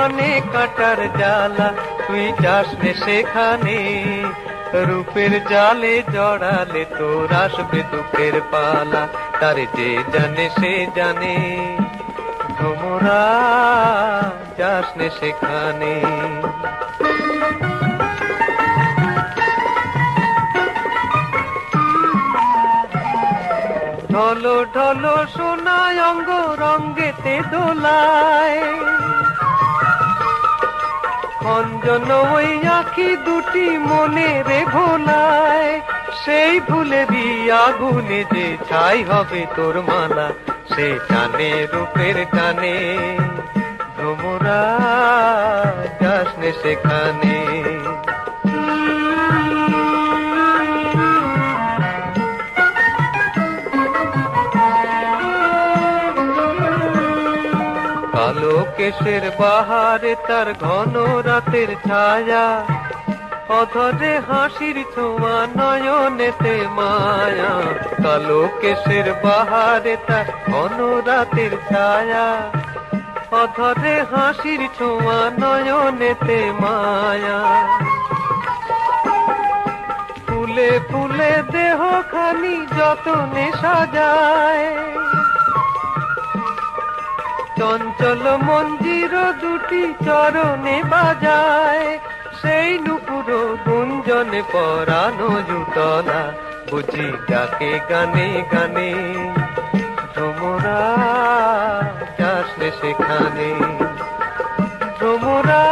অনেক কাটার জ্বালা, তুই যাস নে সেখানে। রূপের জালে জড়ালে তোর আসবে দুঃখের পালা, তার যে জানে সে জানে। ভ্রমরা যাস নে সেখানে। ঢলো ঢলো সোনায় অঙ্গ রঙ্গেতে দোলায়, খঞ্জন ওই আঁখি দুটি মনে রে ভোলায়। সেই ফুলেরই আগুনে যে ছাই হবে তোর মালা, সে টানে রূপের টানে। ভ্রমরা যাস নে সেখানে। কালো কেশের বাহারে তার ঘন রাতের ছায়া, অধরে হাসির ছোঁয়া নয়নেতে মায়া। কালো কেশের বাহারে তার ঘন রাতের ছায়া, অধরে হাসির ছোঁয়া নয়নেতে মায়া। ফুলে ফুলে দেহ খানি যতনে সাজায়, চঞ্চল মঞ্জির দুটি চরণে বাজায়। সেই নুপুর গুঞ্জনে পরানো জুতলা, বুঝি ডাকে গানে গানে। ভ্রমরা যাস নে সেখানে। ভ্রমরা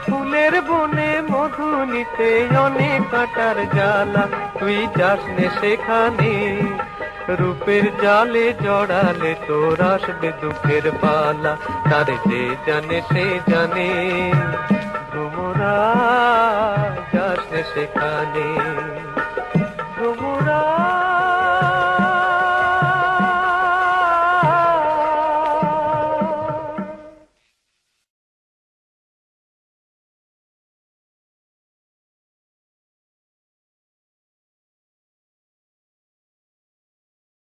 ফুলের বনে মধু নিতে অনেক কাটার জ্বালা, তুই যাস নে সেখানে। রূপের জালে জড়ালে তোর আসবে দুঃখের পালা, তার যে জানে সে জানে। ভ্রমরা যাস নে সেখানে।